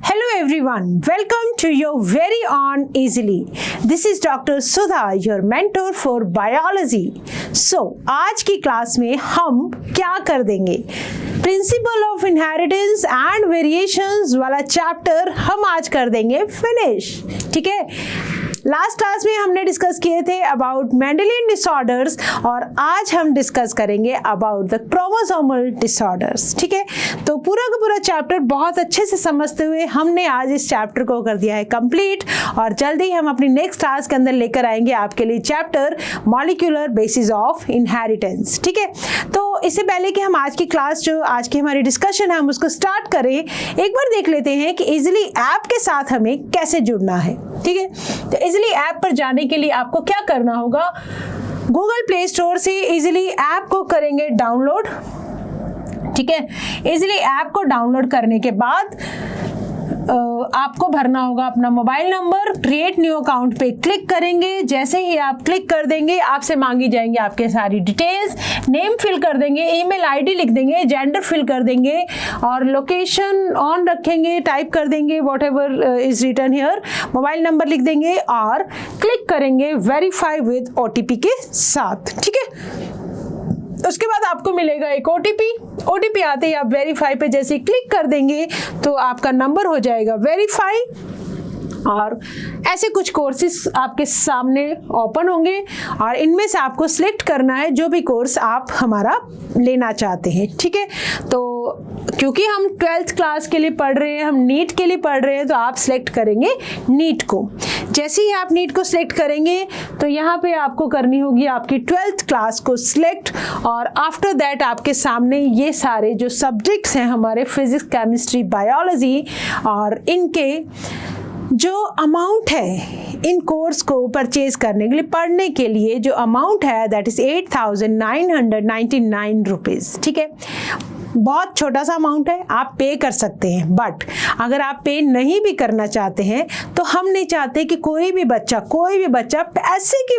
Hello everyone, welcome to your very own Easily. This is Dr. Sudha, your mentor for biology. So, आज की class में हम क्या कर देंगे? Principle of inheritance and variations वाला चैप्टर हम आज कर देंगे फिनिश. ठीक है, लास्ट क्लास में हमने डिस्कस किए थे अबाउट मेंडेलियन डिसऑर्डर्स और आज हम डिस्कस करेंगे अबाउट द क्रोमोसोमल डिसऑर्डर्स. ठीक है, तो पूरा का पूरा चैप्टर बहुत अच्छे से समझते हुए हमने आज इस चैप्टर को कर दिया है कंप्लीट और जल्दी हम अपनी नेक्स्ट क्लास के अंदर लेकर आएंगे आपके लिए chapter molecular basis of inheritance. ठीक है, तो इससे पहले कि हम आज की क्लास जो आज की हमारी डिस्कशन है हम उसको स्टार्ट करें, एक बार देख लेते हैं कि इजीली ऐप के साथ हमें कैसे जुड़ना है. ठीक है, तो इजीली ऐप पर जाने के लिए आपको क्या करना होगा, गूगल प्ले स्टोर से इजीली ऐप को करेंगे डाउनलोड. ठीक है, इजीली ऐप को डाउनलोड करने के बाद आपको भरना होगा अपना mobile number. Create new account पे क्लिक करेंगे. जैसे ही आप क्लिक कर देंगे आपसे मांगी जाएंगे आपके सारी डिटेल्स. नेम फिल कर देंगे, ईमेल आईडी लिख देंगे, जेंडर फिल कर देंगे और लोकेशन ऑन रखेंगे, टाइप कर देंगे whatever is written here. Mobile number लिख देंगे और क्लिक करेंगे वेरीफाई विद ओटीपी के साथ. ठीक है, उसके बाद आपको मिलेगा एक ओटीपी आते ही आप वेरीफाई पे जैसे क्लिक कर देंगे तो आपका नंबर हो जाएगा वेरीफाई और ऐसे कुछ कोर्सेज आपके सामने ओपन होंगे और इनमें से आपको सिलेक्ट करना है जो भी कोर्स आप हमारा लेना चाहते हैं. ठीक है, तो क्योंकि हम 12th क्लास के लिए पढ़ रहे हैं, हम नीट के लिए पढ़ रहे हैं, तो आप सिलेक्ट करेंगे नीट को. जैसे ही आप नीट को सिलेक्ट करेंगे तो यहाँ पे आपको करनी होगी आपकी 12th क्लास को सिलेक्ट और आफ्टर दैट आपके सामने ये सारे जो सब्जेक्ट्स हैं हमारे फिजिक्स, केमिस्ट्री, बायोलॉजी और इनके जो अमाउंट है इन कोर्स को परचेज करने के लिए, पढ़ने के लिए जो अमाउंट है दैट इज 8,999 रुपीज़. ठीक है, बहुत छोटा सा अमाउंट है, आप पे कर सकते हैं. बट अगर आप पे नहीं भी करना चाहते हैं तो हम नहीं चाहते कि कोई भी बच्चा पैसे की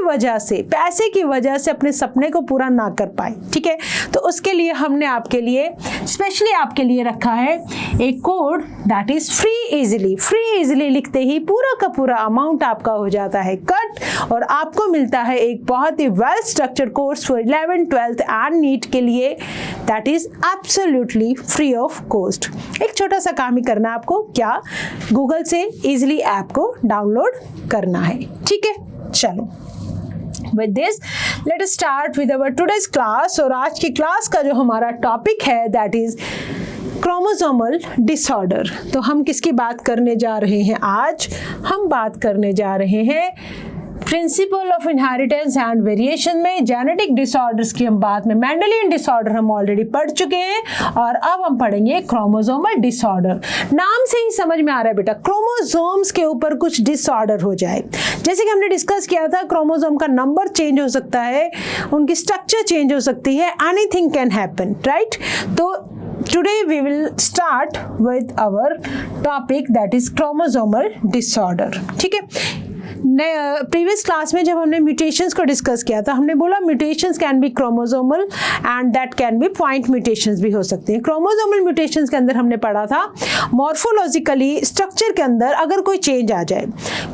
वजह से अपने सपने को पूरा ना कर पाए. ठीक है, तो उसके लिए हमने आपके लिए स्पेशली आपके लिए रखा है एक code that is free easily लिखते ही पूरा का पूरा अमाउंट आपका हो जाता है कट और आपको मिलता है एक बहुत ही well structured course for 11th, 12th and NEET के लिए that is absolutely free of cost. एक छोटा सा काम ही करना है आपको, क्या गूगल से इजीली ऐप को डाउनलोड करना है. ठीक है, चलो with this let us start with our today's class. और आज की क्लास का जो हमारा टॉपिक है that is क्रोमोसोमल डिसऑर्डर. तो हम किसकी बात करने जा रहे हैं आज? हम बात करने जा रहे हैं principle of inheritance and variation में जेनेटिक डिसऑर्डर्स की हम बात में मेंडेलियन डिसऑर्डर हम ऑलरेडी पढ़ चुके हैं और अब हम पढ़ेंगे क्रोमोसोमल डिसऑर्डर. नाम से ही समझ में आ रहा है बेटा, क्रोमोसोम्स के ऊपर कुछ डिसऑर्डर हो जाए. जैसे कि हमने डिस्कस किया था क्रोमोसोम का नंबर चेंज हो सकता है, उनकी स्ट्रक्चर चेंज हो सकती है, एनीथिंग कैन हैपन, राइट. तो today we will start with our topic that is chromosomal disorder. ठीक है, प्रीवियस क्लास में जब हमने म्यूटेशंस को डिस्कस किया था हमने बोला mutations can be chromosomal and that can B point mutations भी हो सकते हैं. क्रोमोसोमल म्यूटेशंस के अंदर हमने पढ़ा था मॉर्फोलॉजिकली स्ट्रक्चर के अंदर अगर कोई चेंज आ जाए,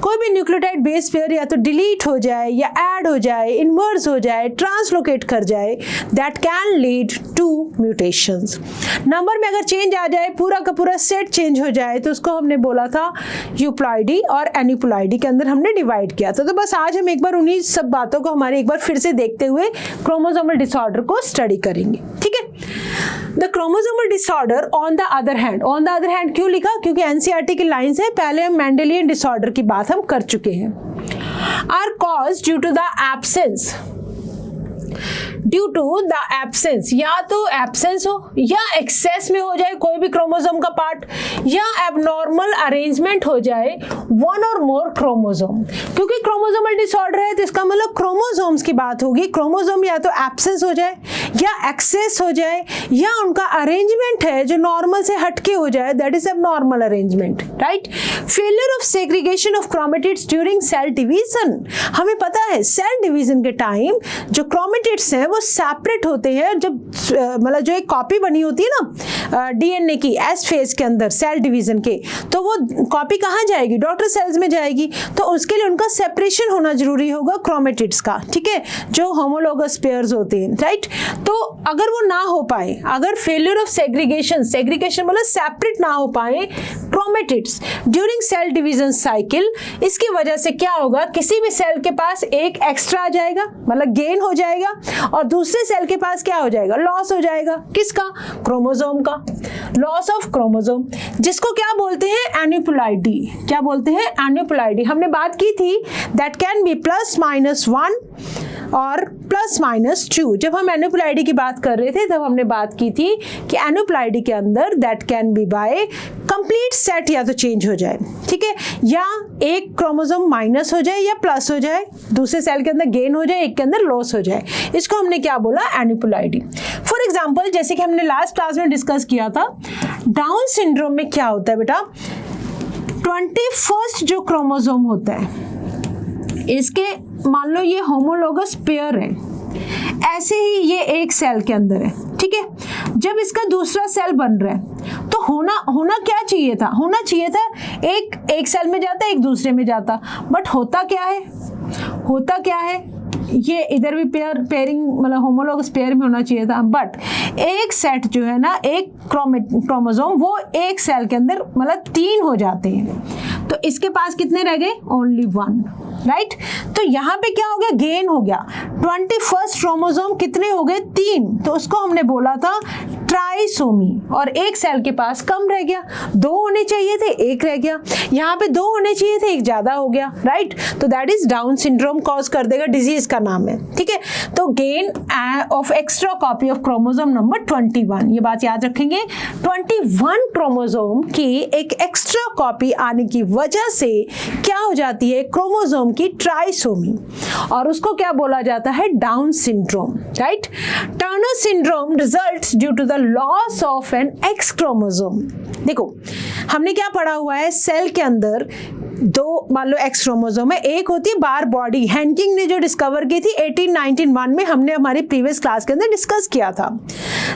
कोई भी न्यूक्लियोटाइड बेस पेयर या तो डिलीट हो जाए या ऐड हो जाए, इन्वर्स हो जाए, ट्रांसलोकेट कर जाए, that can lead to mutations. Number में अगर चेंज आ जाए, पूरा का पूरा सेट चेंज हो जाए तो उसको हमने बोला था यूप्लॉइडी और एनिप्लॉइडी के अंदर हमने डिवाइड किया था. तो बस आज हम एक बार उन्हीं सब बातों को हमारे एक बार फिर से देखते हुए क्रोमोसोमल डिसऑर्डर को स्टडी करेंगे. ठीक है, the chromosomal disorder on the other hand क्यों लिखा? क्योंकि एनसीईआरटी की लाइंस है, पहले हम मेंडेलियन डिसऑर्डर की बात हम कर चुके हैं. Are cause due to the absence, या तो एब्सेंस हो या एक्सेस में हो जाए कोई भी क्रोमोसोम का पार्ट, या एबनॉर्मल अरेंजमेंट हो जाए वन और मोर क्रोमोसोम। क्योंकि क्रोमोसोमल डिसऑर्डर है तो इसका मतलब क्रोमोसोम्स की बात होगी। क्रोमोसोम या तो एब्सेंस हो जाए या एक्सेस हो जाए या उनका अरेंजमेंट है जो नॉर्मल से हटके हो जाए, that is abnormal arrangement, right. Failure of segregation of chromatids during cell division. हमें पता है सेल डिवीजन के टाइम जो क्रोमेटिड्स हैं वो सेपरेट होते हैं। जब मतलब जो एक कॉपी बनी होती है ना डीएनए की एस फेज के अंदर सेल डिवीजन के, तो वो कॉपी कहाँ जाएगी? डॉटर सेल्स में जाएगी। तो उसके लिए उनका सेपरेशन होना जरूरी होगा क्रोमेटिड्स का, ठीक है, जो होमोलोगस पेयर्स होते हैं, राइट। तो अगर वो ना हो पाए, अगर फेलियर ऑफ सेग्रीगेशन, सेग्रीगेशन मतलब सेपरेट ना हो पाए chromatids during cell division cycle, इसकी वजह से क्या होगा? किसी भी सेल के पास एक एक्स्ट्रा आ जाएगा, मतलब गेन हो जाएगा, और दूसरे सेल के पास क्या हो जाएगा? लॉस हो जाएगा। किसका? क्रोमोसोम का। लॉस ऑफ क्रोमोसोम, जिसको क्या बोलते हैं? एन्यूप्लॉइडी। क्या बोलते हैं? एन्यूप्लॉइडी। हमने बात की थी दैट कैन बी +-1 और +-2। जब हम एन्यूप्लॉइडी की बात कर रहे थे तब हमने बात की थी कि एन्यूप्लॉइडी के अंदर that can be by complete set या तो चेंज हो जाए, ठीक है, या एक क्रोमोसोम माइनस हो जाए या प्लस हो जाए, दूसरे सेल के अंदर गेन हो जाए, एक के अंदर लॉस हो जाए। इसको हमने क्या बोला? एन्यूप्लॉइडी। फॉर एग्जाम्पल, जैसे कि हमने लास्ट क्लास में डिस्कस किया था, डाउन सिंड्रोम में क्या होता है बेटा? 21st जो क्रोमोसोम होता है, इसके मान लो ये होमोलोगस पेयर है, ऐसे ही ये एक सेल के अंदर है, ठीक है। जब इसका दूसरा सेल बन रहा है तो होना क्या चाहिए था? होना चाहिए था एक सेल में जाता, एक दूसरे में जाता, बट होता क्या है? होता क्या है? ये इधर भी पेयरिंग मतलब होमोलोगस पेयर में होना चाहिए था, बट एक सेट जो है ना, एक क्रोमोसोम, वो एक सेल के अंदर मतलब 3 हो जाते हैं। तो इसके पास कितने रह गए? Only 1, right. तो यहाँ पे क्या हो गया? गेन हो गया। 21st क्रोमोसोम कितने हो गए? 3। तो उसको हमने बोला था ट्राइसोमी, और एक सेल के पास कम रह गया। 2 होने चाहिए थे, 1 रह गया। यहाँ पे 2 होने चाहिए थे, 1 ज्यादा हो गया, राइट। तो that is down syndrome cause कर देगा, डिजीज का नाम है, ठीक है। तो gain of extra copy of chromosome number 21, ये बात याद रखेंगे। 21 क्रोमोसोम की एक एक्स्ट्रा कॉपी आने की वजह से क्या हो जाती है? क्रोमोसोम की ट्राइसोमी, और उसको क्या बोला जाता है? Down syndrome, right. Turner syndrome results due to the loss of an X chromosome. देखो हमने क्या पढ़ा हुआ है, सेल के अंदर 2 मान लो एक्स क्रोमोसोम है, एक होती है बार बॉडी। हेनकिंग ने जो डिस्कवर की थी 1891 में, हमने हमारी प्रीवियस क्लास के अंदर डिस्कस किया था।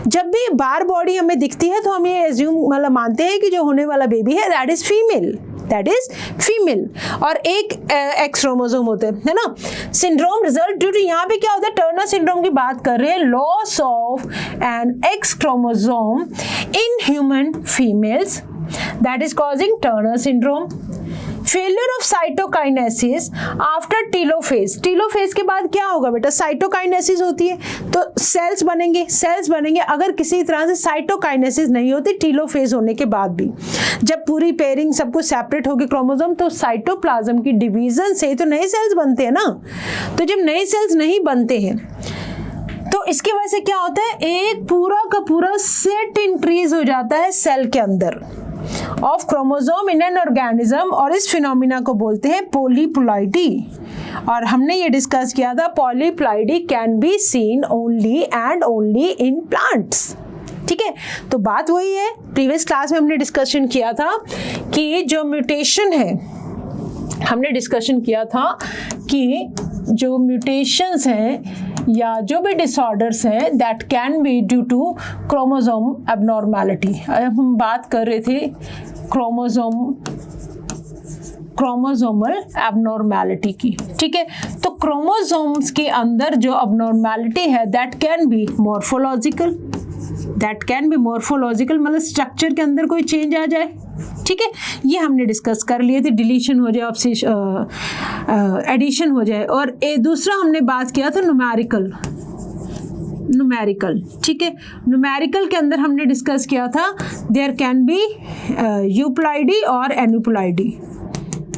जब भी बार बॉडी हमें दिखती है तो हम ये एज्यूम मतलब मानते हैं कि जो होने वाला बेबी है दैट इज फीमेल, और एक एक्स क्रोमोसोम होते हैं, है ना। सिंड्रोम रिजल्ट ड्यू टू, यहाँ पे क्या होता है? टर्नर सिंड्रोम की बात कर रहे हैं, loss of an X chromosome in human females, that is causing Turner syndrome. Failure of cytokinesis after telophase. Telophase के बाद क्या होगा बेटा? साइटोकाइनेसिस होती है, तो सेल्स बनेंगे। अगर किसी तरह से साइटोकाइनेसिस नहीं होती टीलोफेज होने के बाद भी, जब पूरी पेयरिंग सब कुछ सेपरेट होगी क्रोमोसोम, तो साइटोप्लाज्म की डिवीजन से तो नए सेल्स बनते हैं ना। तो जब नए सेल्स नहीं बनते हैं तो इसकी वजह से क्या होता है? एक पूरा का पूरा सेट इंक्रीज हो जाता है सेल के अंदर of chromosome in an organism, और इस फिनोमिना को बोलते हैं पॉलीप्लॉइडी। और हमने ये डिस्कस किया था, polyploidy can be seen only and only in plants, ठीक है। तो बात वही है, प्रीवियस क्लास में हमने डिस्कशन किया था कि जो म्यूटेशन है, हमने डिस्कशन किया था कि जो म्यूटेशंस हैं या जो भी डिसऑर्डर्स हैं that can be due to chromosome abnormality. हम बात कर रहे थे क्रोमोसोमल एबनॉर्मैलिटी की, ठीक है। तो क्रोमोसोम्स के अंदर जो एबनॉर्मैलिटी है दैट कैन बी मॉर्फोलॉजिकल, मतलब स्ट्रक्चर के अंदर कोई चेंज आ जाए, ठीक है। ये हमने डिस्कस कर लिए थे, डिलीशन हो जाए, एडिशन हो जाए। और दूसरा हमने बात किया था न्यूमेरिकल, ठीक है। न्यूमेरिकल के अंदर हमने डिस्कस किया था देयर कैन बी यूप्लॉइडी और एन्यूप्लॉइडी।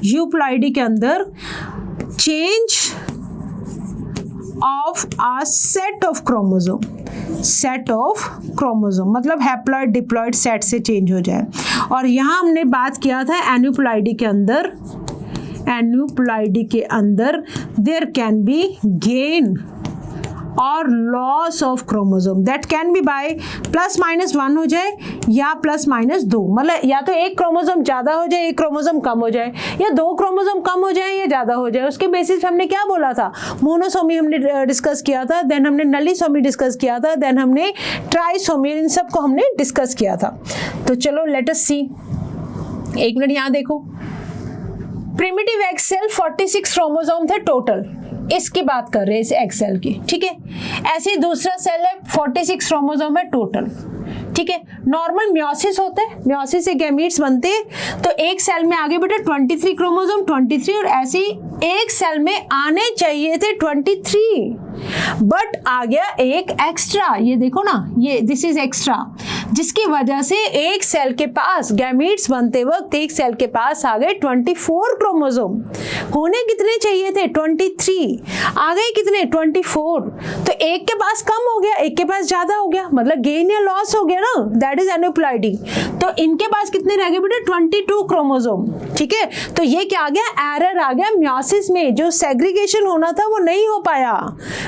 यूप्लॉइडी के अंदर change of a set of chromosome मतलब हैप्लॉइड डिप्लॉइड सेट से चेंज हो जाए। और यहाँ हमने बात किया था एन्यूप्लॉइडी के अंदर एन्यूप्लॉइडी के अंदर देयर कैन बी गेन और loss of chromosome, that can be by +-1 हो जाए या +-2, मतलब या तो एक क्रोमोसोम ज़्यादा हो जाए, एक क्रोमोसोम कम हो जाए, या 2 क्रोमोसोम कम हो जाए या ज़्यादा हो जाए। उसके बेसिस हमने क्या बोला था, मोनोसोमी हमने डिस्कस किया था, देन हमने नलीसोमी डिस्कस किया था, देन हमने ट्राइसोमी, इन सब को हमने डिस्कस किया था। तो चलो लेट अस सी, 1 मिनट यहाँ देखो, प्रिमिटिव एग सेल 46 क्रोमोसोम थे टोटल, इसकी बात कर रहे हैं इस एग सेल की, ठीक है। ऐसे ही दूसरा सेल है 46 क्रोमोसोम है टोटल, ठीक है। नॉर्मल म्योसिस होता है, म्योसिस से गैमीट्स बनते हैं, तो एक सेल में आगे बेटा 23 क्रोमोसोम 23, और ऐसे ही एक सेल में आने चाहिए थे 23, बट आ गया एक एक्स्ट्रा, ये देखो ना, ये दिस इज एक्स्ट्रा, जिसकी वजह से एक सेल के पास गैमीट्स बनते वक्त एक सेल के पास आ गए 24 क्रोमोसोम। होने कितने चाहिए थे 23, आ गए कितने 24, तो एक के पास कम हो गया, एक के पास ज्यादा हो गया, मतलब गेन या लॉस हो गया ना, दैट इज एन्यूप्लॉइडी। तो इनके पास कितने रह गए बेटा 22 क्रोमोसोम, ठीक है। तो ये क्या आ गया, एरर आ गया म्योसिस में, जो सेग्रीगेशन होना था वो नहीं हो पाया,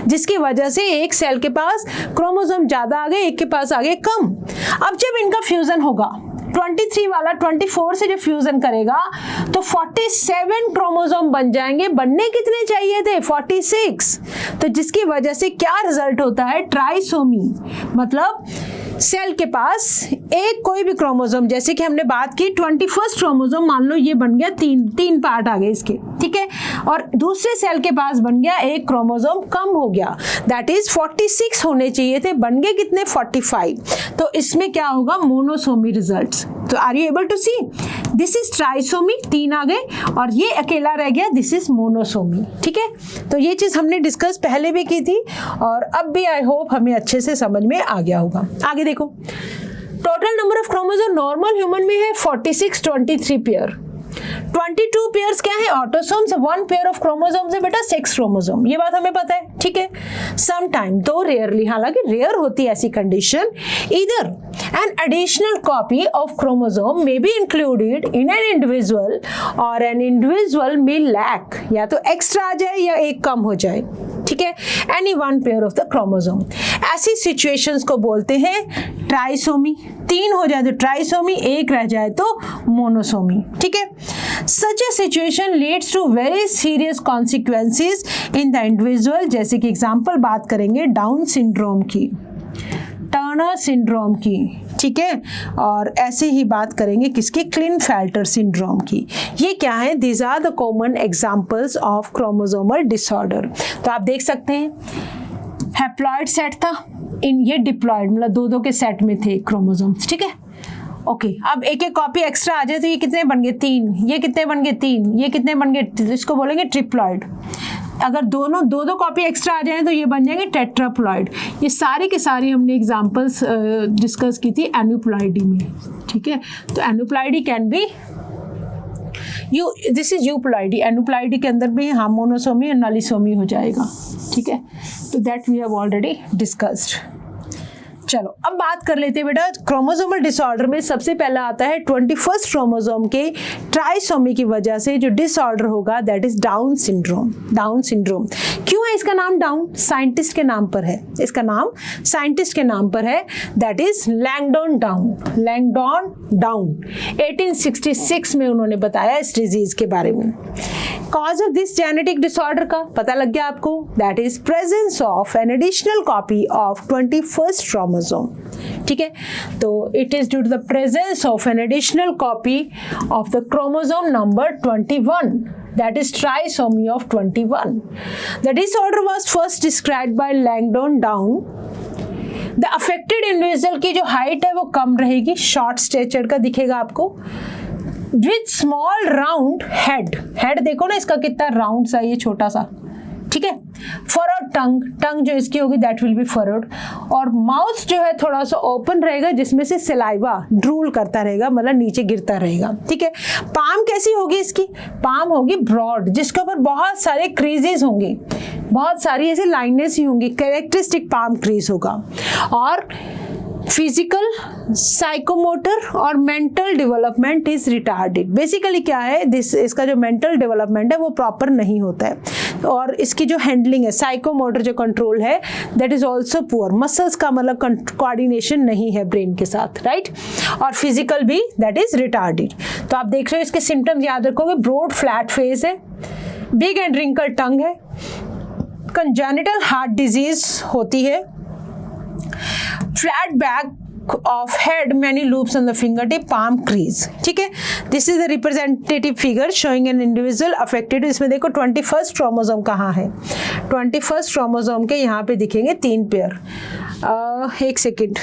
जिसकी वजह से एक सेल के पास क्रोमोसोम ज्यादा आ गए, एक के पास आ गए कम। अब जब इनका फ्यूजन होगा 23 वाला 24 से जब फ्यूजन करेगा तो 47 क्रोमोसोम बन जाएंगे, बनने कितने चाहिए थे 46, तो जिसकी वजह से क्या रिजल्ट होता है, ट्राइसोमी, मतलब सेल के पास एक कोई भी क्रोमोसोम, जैसे कि हमने बात की 21 क्रोमोसोम, मान लो ये बन गया तीन पार्ट आ गए इसके, ठीक है, और दूसरे सेल के पास बन गया एक क्रोमोसोम कम हो गया, दैट इज 46 होने चाहिए थे, बन गए कितने 45, तो इसमें क्या होगा, मोनोसोमी रिजल्ट्स। तो are you able to see, this is trisomy, 3 आ गए, और ये अकेला रह गया, दिस इज मोनोसोमी, ठीक है। तो ये चीज हमने डिस्कस पहले भी की थी, और अब भी आई होप हमें अच्छे से समझ में आ गया होगा। आगे देखो, total number of chromosome normal human में है 46, 23 पेयर, 22 पेयर्स क्या है, ऑटोसोम्स, 1 पेयर ऑफ क्रोमोसोम्स है बेटा 6 क्रोमोसोम, ये बात हमें पता है, ठीक है। सम टाइम, दो रेयरली, हालांकि रेयर होती है ऐसी कंडीशन, इधर N additional copy of chromosome may be included in an individual, और एन इंडिविजुअल में लैक, या तो एक्स्ट्रा आ जाए या एक कम हो जाए, ठीक है, any 1 pair of the chromosome. ऐसी सिचुएशंस को बोलते हैं ट्राइसोमी, 3 हो जाए तो ट्राइसोमी, 1 रह जाए तो मोनोसोमी, ठीक है। Such a situation leads to very serious consequences in the individual, जैसे कि एग्जाम्पल बात करेंगे डाउन सिंड्रोम की, टर्नर सिंड्रोम की, ठीक है, और ऐसे ही बात करेंगे किसके, क्लिनफेल्टर सिंड्रोम की। ये क्या है, these are the common examples of chromosomal disorder. तो आप देख सकते हैं हैप्लॉइड सेट था, इन ये डिप्लॉइड, मतलब 2-2 के सेट में थे क्रोमोसोम्स, ठीक है। ओके, अब एक एक कॉपी एक्स्ट्रा आ जाए तो ये कितने बन गए 3, ये कितने बन गए 3, ये कितने बन गए, इसको बोलेंगे ट्रिप्लॉइड। अगर दोनों 2-2 कॉपी एक्स्ट्रा आ जाए तो ये बन जाएंगे टेट्राप्लॉइड। ये सारी के सारी हमने एग्जांपल्स डिस्कस की थी एन्यूप्लॉइडी में, ठीक है। तो aneuploidy can be this is euploidy, aneuploidy के अंदर भी हाँ मोनोसोमी और नलीसोमी हो जाएगा, ठीक है। तो that we have already discussed. चलो अब बात कर लेते हैं बेटा, क्रोमोसोमल डिसऑर्डर में सबसे पहला आता है 21 क्रोमोसोम के ट्राइसोमी की वजह से जो डिसऑर्डर होगा, that is down syndrome. Down syndrome क्यों है इसका नाम डाउन, साइंटिस्ट के नाम पर है, इसका नाम साइंटिस्ट के नाम पर है, that is Langdon Down. Langdon Down 1866 में उन्होंने बताया इस डिजीज के बारे में। Cause of this genetic disorder का पता लग गया आपको, that is presence of an additional copy of 21st chromosome, ठीक है। तो it is due to the presence of an additional copy of the chromosome number 21, that is trisomy of 21. The disorder was first described by Langdon Down. The affected individual की जो height है वो कम रहेगी, short stature का दिखेगा आपको, with small round head, head देखो ना इसका कितना राउंड सा, ये छोटा सा, ठीक है। फरोड टंग, टंग जो इसकी होगी दैट विल बी फरोड, और माउथ जो है थोड़ा सा ओपन रहेगा जिसमें से सलाइवा ड्रूल करता रहेगा, मतलब नीचे गिरता रहेगा, ठीक है। पाम कैसी होगी इसकी, पाम होगी ब्रॉड, जिसके ऊपर बहुत सारे क्रीजेस होंगे, बहुत सारी ऐसी लाइनें ही होंगी, कैरेक्टरिस्टिक पाम क्रीज होगा, और फिजिकल, साइकोमोटर और mental development is retarded. Basically क्या है, इसका जो मेंटल डेवलपमेंट है वो प्रॉपर नहीं होता है, और इसकी जो हैंडलिंग है, साइकोमोटर जो कंट्रोल है, that is also poor. Muscles का मतलब कोऑर्डिनेशन नहीं है ब्रेन के साथ, राइट। और फिजिकल भी दैट इज रिटार्डेड। तो आप देख रहे हो इसके सिम्टम्स याद रखोगे, ब्रॉड फ्लैट फेस है, बिग एंड रिंकल टंग है, कंजेनिटल हार्ट डिजीज होती है, flat back of head, many loops on the finger tip, palm crease. ठीक है, this is the representative figure showing an individual affected. इसमें देखो 21st क्रोमोसोम कहाँ है, 21st क्रोमोसोम के यहाँ पे दिखेंगे 3 पेयर। एक सेकेंड,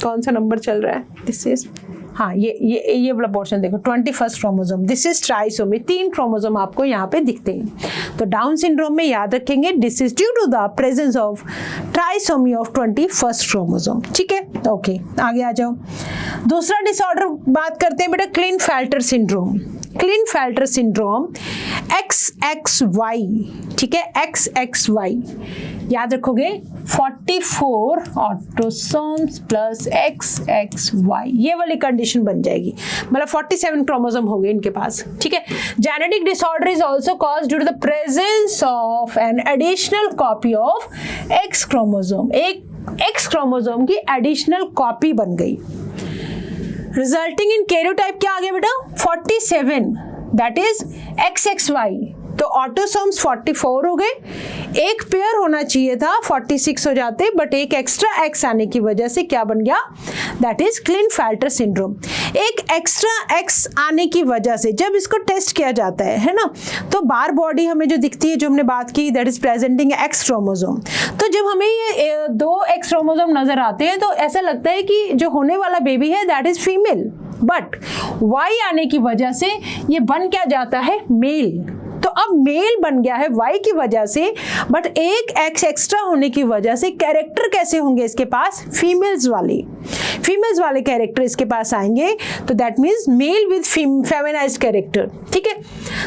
कौन सा नंबर चल रहा है, दिस इज, हाँ ये वाला पोर्शन देखो, 21st chromosome, this is trisomy, 3 chromosome आपको यहाँ पे दिखते हैं। तो डाउन सिंड्रोम में याद रखेंगे, this is due to the presence of trisomy of 21st chromosome. ठीक है, ओके, आगे आ जाओ। दूसरा डिसऑर्डर बात करते हैं बेटा, क्लिनफेल्टर सिंड्रोम। क्लिनफेल्टर सिंड्रोम XXY, ठीक है, XXY याद रखोगे, 44 ऑटोसोम्स प्लस XXY, ये वाली कंडीशन बन जाएगी, मतलब 47 क्रोमोसोम हो गए इनके पास। ठीक है, genetic disorder is also caused due to the presence of an additional copy of X chromosome. एक X क्रोमोसोम की एडिशनल कॉपी बन गई, रिजल्टिंग इन कैरियोटाइप क्या आ गया बेटा, 47, दैट इज XXY। तो ऑटोसोम्स 44 हो गए, एक पेयर होना चाहिए था, 46 हो जाते, बट एक एक्स्ट्रा एक्स आने की वजह से क्या बन गया, दैट इज क्लिनफेल्टर सिंड्रोम। एक एक्स्ट्रा एक्स आने की वजह से जब इसको टेस्ट किया जाता है ना, तो बार बॉडी हमें जो दिखती है, जो हमने बात की, that is presenting x chromosome. तो जब हमें ये 2 एक्स क्रोमोसोम नजर आते हैं तो ऐसा लगता है कि जो होने वाला बेबी है that is female, but why आने की वजह से ये बन क्या जाता है, मेल। तो अब मेल बन गया है वाई की वजह से, बट एक एक्स एक्स्ट्रा होने की वजह से कैरेक्टर कैसे होंगे इसके पास, फीमेल्स वाले कैरेक्टर इसके पास आएंगे। तो that means male with feminized character. ठीक है,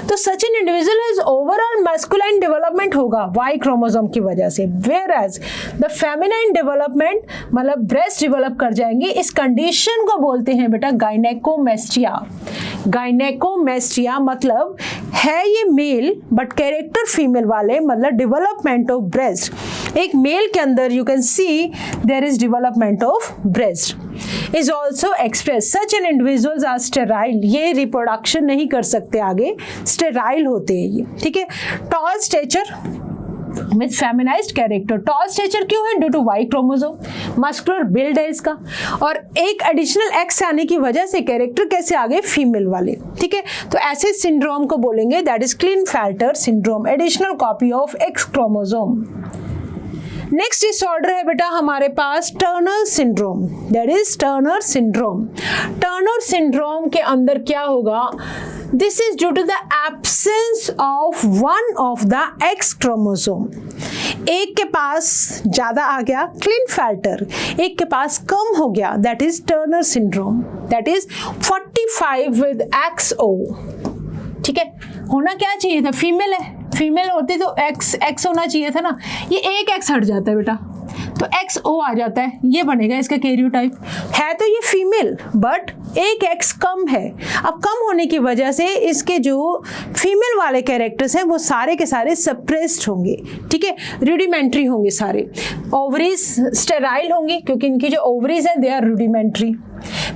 तो such an individual has overall masculine development होगा वाई क्रोमोसोम की वजह से, whereas the feminine development मतलब ब्रेस्ट डेवलप कर जाएंगे। इस कंडीशन को बोलते हैं बेटा गायनेकोमेस्टिया। गायनेकोमेस्टिया मतलब है ये मेल बट कैरेक्टर फीमेल वाले, मतलब डेवलपमेंट ऑफ ब्रेस्ट। एक मेल के अंदर you can see there is development of breast is also express. Such an individuals are sterile, ये रिप्रोडक्शन नहीं कर सकते आगे, स्टेराइल होते हैं ये। ठीक है, tall stature with feminized character. Tall stature क्यों है, due to Y chromosome, muscular build है इसका, और एक एडिशनल एक्स आने की वजह से कैरेक्टर कैसे आ गए, फीमेल वाले। ठीक है, तो ऐसे सिंड्रोम को बोलेंगे that is Klinefelter syndrome, additional copy of X chromosome. Next disorder है बेटा हमारे पास Turner syndrome, that is Turner syndrome. Turner syndrome के अंदर क्या होगा, this is due to the absence of one of the X chromosome. एक के पास ज्यादा आ गया क्लिनफेल्टर, एक के पास कम हो गया, that is Turner syndrome, that is 45 with XO। ठीक है, होना क्या चाहिए था, फीमेल है, फीमेल होती तो एक्स होना चाहिए था ना, ये एक एक्स हट जाता है बेटा, तो XO आ जाता है, ये बनेगा इसका कैरियोटाइप। है तो ये फीमेल बट एक एक्स कम है। अब कम होने की वजह से इसके जो फीमेल वाले कैरेक्टर्स हैं वो सारे के सारे सप्रेस्ड होंगे। ठीक है, रूडिमेंट्री होंगे सारे। ओवरीज स्टेराइल होंगी क्योंकि इनकी जो ओवरीज हैं they are rudimentary.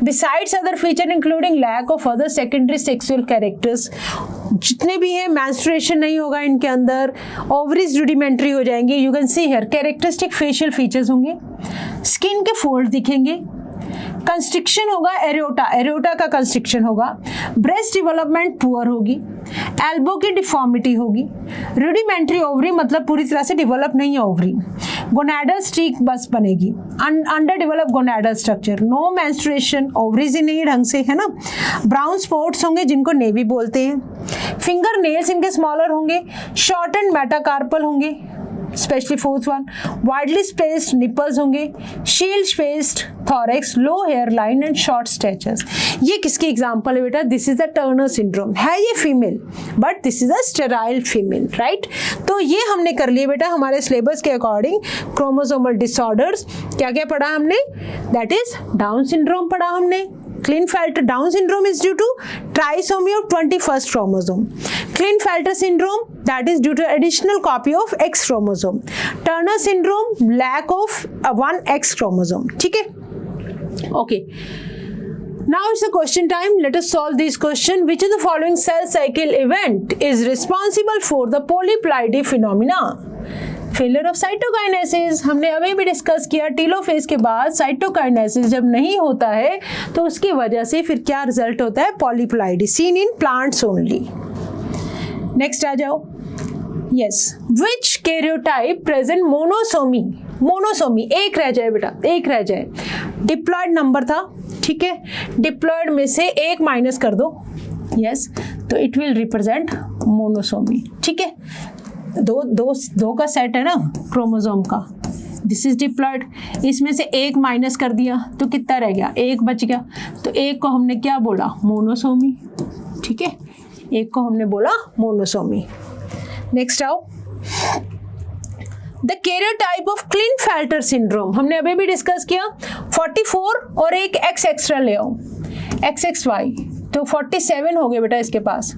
Besides other feature including lack of other secondary sexual characters, जितने भी हैं मेंस्ट्रुएशन नहीं होगा इनके अंदर, ओवरीज रूडिमेंट्री हो जाएंगे। You can see here characteristic facial features होंगे, स्किन के फोल्ड दिखेंगे, कंस्ट्रिक्शन होगा, एरोटा का कंस्ट्रिक्शन होगा, ब्रेस्ट डेवलपमेंट पुअर होगी, एल्बो की डिफॉर्मिटी होगी, रूडिमेंट्री ओवरी मतलब पूरी तरह से डेवलप नहीं है ओवरी, गोनाडल स्ट्रीक बस बनेगी, under develop gonadal structure, no menstruation, ovaries ही नहीं ढंग से, है ना, ब्राउन स्पॉट्स होंगे जिनको नेवी बोलते हैं, फिंगर नेल्स इनके स्मॉलर होंगे, शॉर्ट एंड मेटाकार्पल होंगे, especially fourth one, widely spaced nipples होंगे, shield spaced thorax, low hair line and short statures. ये किसकी एग्जांपल है बेटा? This is the Turner syndrome. है ये female but this is a sterile female, right. तो ये हमने कर लिया बेटा हमारे सिलेबस के अकॉर्डिंग क्रोमोसोमल डिसऑर्डर्स। क्या क्या पढ़ा हमने? दैट इज डाउन सिंड्रोम पढ़ा हमने। Klinefelter Down syndrome is due to trisomy of 21st chromosome. Klinefelter syndrome, that is due to additional copy of X chromosome. Turner syndrome, lack of one X chromosome. ठीक है? Okay. Now it's a question time. Let us solve this question. Which of the following cell cycle event is responsible for the polyploidy phenomena? Failure of cytokinesis हमने अभी भी discuss किया। Telophase के बाद cytokinesis जब नहीं होता है तो उसकी वजह से फिर क्या रिजल्ट होता है? Polyploidy seen in plants only. Next आ जाओ। Yes, which karyotype present monosomy? Monosomy एक रह जाए बेटा, एक रह जाए। डिप्लॉयड नंबर था, ठीक है, डिप्लॉयड में से एक माइनस कर दो, यस, तो इट विल रिप्रेजेंट मोनोसोमी। ठीक है, दो का सेट है ना क्रोमोसोम का, दिस इज डिप्लॉयड, इसमें से एक माइनस कर दिया तो कितना रह गया? एक बच गया, तो एक को हमने क्या बोला? मोनोसोमी। ठीक है, एक को हमने बोला मोनोसोमी। नेक्स्ट आओ, द कैरियोटाइप ऑफ क्लिनफेल्टर सिंड्रोम हमने अभी भी डिस्कस किया। 44 और एक एक्स एक्स्ट्रा ले आओ, XXY, तो 47 हो गए बेटा इसके पास।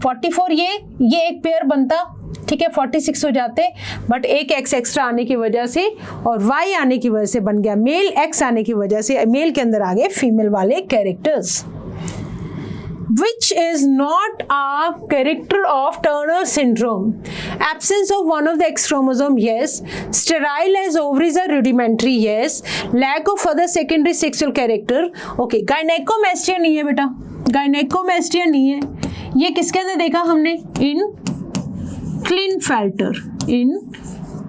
44 ये एक पेयर बनता, ठीक है, 46 हो जाते, बट एक एक्स एक्स्ट्रा आने की वजह से और वाई आने की वजह से बन गया मेल, एक्स आने की वजह से मेल के अंदर आ गए फीमेल वाले characters. Which is not a character of Turner syndrome? Absence of one of the X chromosome, yes. Sterile as ovaries are rudimentary, yes. Lack of other secondary sexual character, okay. Gynecomastia नहीं है बेटा, gynecomastia नहीं है। ये किसके अंदर देखा हमने? इन Klinefelter, in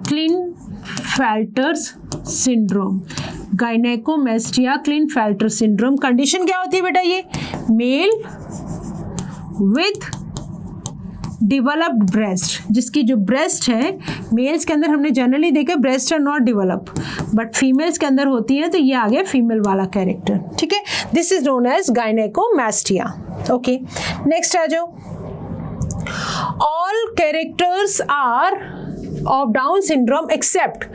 Klinefelter's syndrome, gynecomastia Klinefelter syndrome। Condition क्या होती है बेटा? ये मेल विथ डेवलप्ड ब्रेस्ट, जिसकी जो ब्रेस्ट है मेल्स के अंदर हमने जनरली देखा breast are not develop, but females के अंदर होती है, तो ये आ गया फीमेल वाला कैरेक्टर। ठीक है, this is known as gynaecomastia. Okay, next आ जाओ। All characters are of Down syndrome except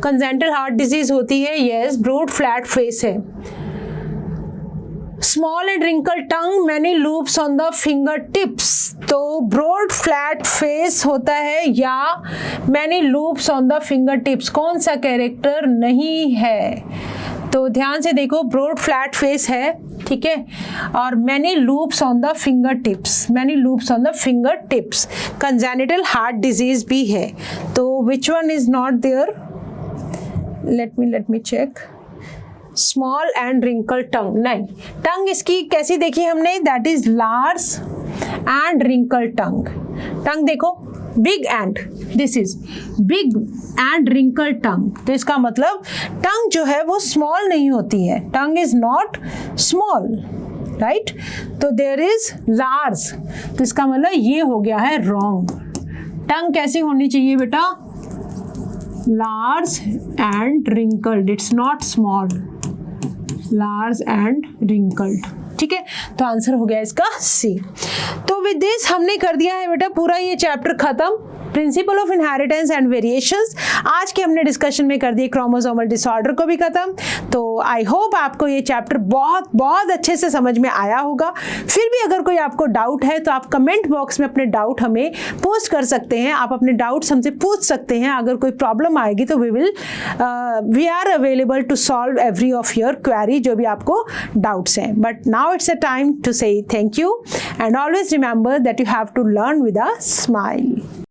congenital heart disease होती है, yes, broad flat face है, small and wrinkled tongue, many loops on the fingertips, तो broad flat face होता है या many loops on the fingertips, कौन सा character नहीं है? तो ध्यान से देखो, ब्रॉड फ्लैट फेस है, ठीक है, और many loops on the finger tips, many loops on the finger tips, congenital heart disease भी है, तो which one is not there? Let me check. Small and wrinkle tongue, नहीं, टंग इसकी कैसी देखी हमने? That is large and wrinkle tongue. Tongue देखो, big and, this is big and wrinkle tongue, तो इसका मतलब टंग जो है वो स्मॉल नहीं होती है, tongue is not small, right, तो देयर इज लार्ज, तो इसका मतलब ये हो गया है रॉन्ग। टंग कैसी होनी चाहिए बेटा? Large and wrinkled, it's not small, large and wrinkled. ठीक है, तो आंसर हो गया इसका सी। तो विद दिस हमने कर दिया है बेटा पूरा ये चैप्टर खत्म, principle of inheritance and variations. आज के हमने डिस्कशन में कर दिए क्रोमोसोमल डिसऑर्डर को भी खत्म। तो आई होप आपको ये चैप्टर बहुत बहुत अच्छे से समझ में आया होगा। फिर भी अगर कोई आपको डाउट है तो आप कमेंट बॉक्स में अपने डाउट हमें पोस्ट कर सकते हैं, आप अपने डाउट्स हमसे पूछ सकते हैं। अगर कोई प्रॉब्लम आएगी तो we are available to solve every of your query, जो भी आपको डाउट्स हैं। But now it's a time to say thank you and always remember that you have to learn with a smile.